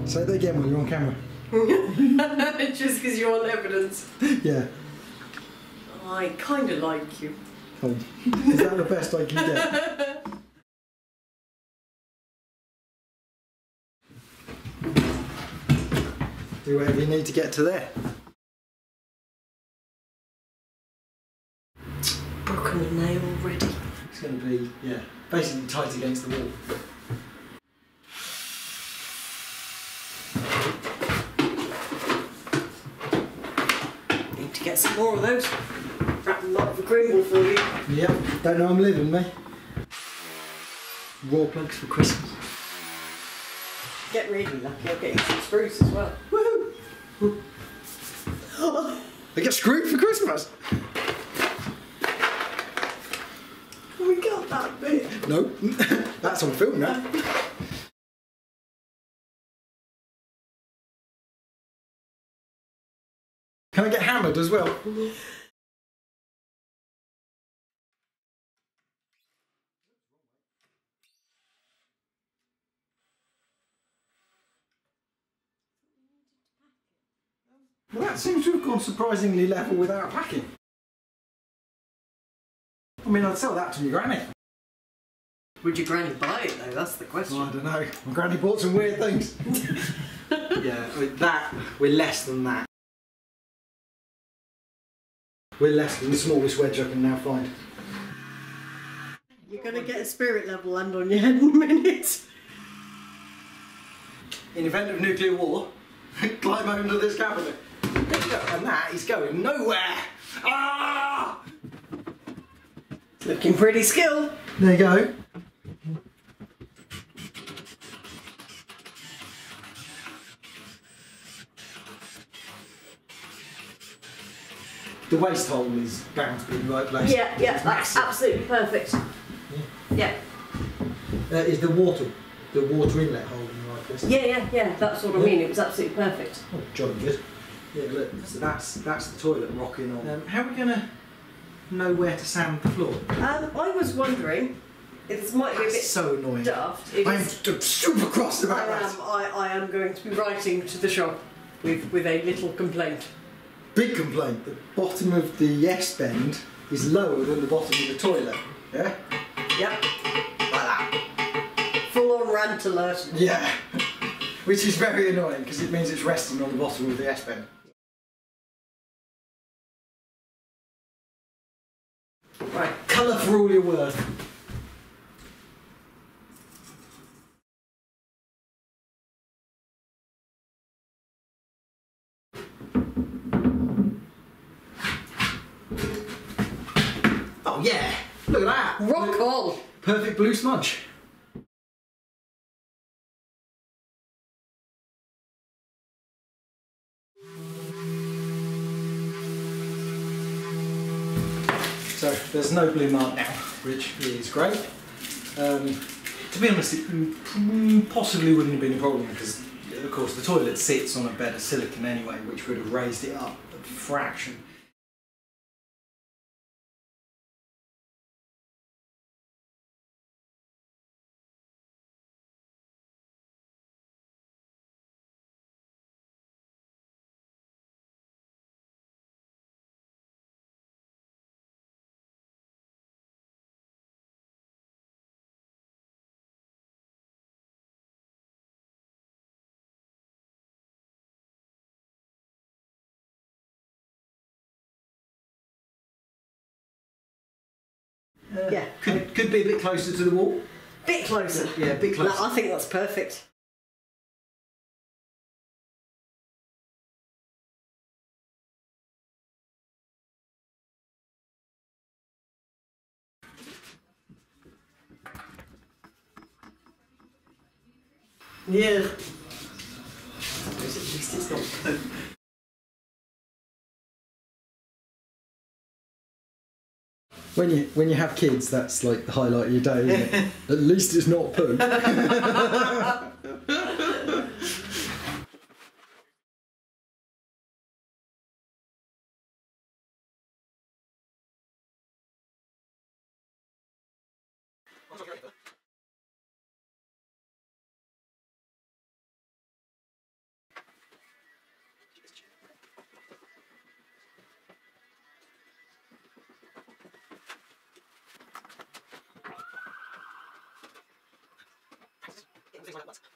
Say that again when you're on camera. Just because you want evidence. Yeah. I kind of like you. Oh, is that the best I can get? Do whatever you need to get to there. Broken a nail already. It's going to be, yeah, basically tight against the wall. Need to get some more of those. Wrap them up for Grimble for you. Yep, don't know I'm living, me. Raw plugs for Christmas. Get really lucky, I'll get you some screws as well. Woohoo! I get screwed for Christmas! We got that bit. No, that's on film now. Can I get hammered as well? Well, that seems to have gone surprisingly level without packing. I mean, I'd sell that to my granny. Would your granny buy it though? That's the question. Oh, I don't know. My granny bought some weird things. Yeah, I mean, we're less than that. We're less than the smallest wedge I can now find. You're going to get a spirit level land on your head in a minute. In event of nuclear war, climb under this cabinet. There you go. And that is going nowhere. Ah! Looking pretty skilled. There you go. The waste hole is bound to be in the right place. Yeah, yeah, that's absolutely perfect. Yeah. Is the water inlet hole in the right place? Yeah, that's what I mean. It was absolutely perfect. Oh, jolly good. Yeah, look, so that's the toilet rocking on. How are we going to know where to sand the floor? I was wondering, this might be a bit so annoying. daft. I'm super cross about that. I am going to be writing to the shop with a little complaint. Big complaint. The bottom of the S-bend is lower than the bottom of the toilet. Yeah? Yep. Like that. Full on rant alert. Yeah. Which is very annoying because it means it's resting on the bottom of the S-bend. Right, colour for all you're worth. Oh yeah, look at that. Rock on. Perfect blue smudge. So there's no blue mark now, which is great. To be honest, it possibly wouldn't have been a problem because, of course, the toilet sits on a bed of silicone anyway, which would have raised it up a fraction. Yeah. Could be a bit closer to the wall. Bit closer. Yeah, a bit closer. No, I think that's perfect. Yeah. At least it's not. When you have kids, that's like the highlight of your day, isn't it? At least it's not poo. all at once.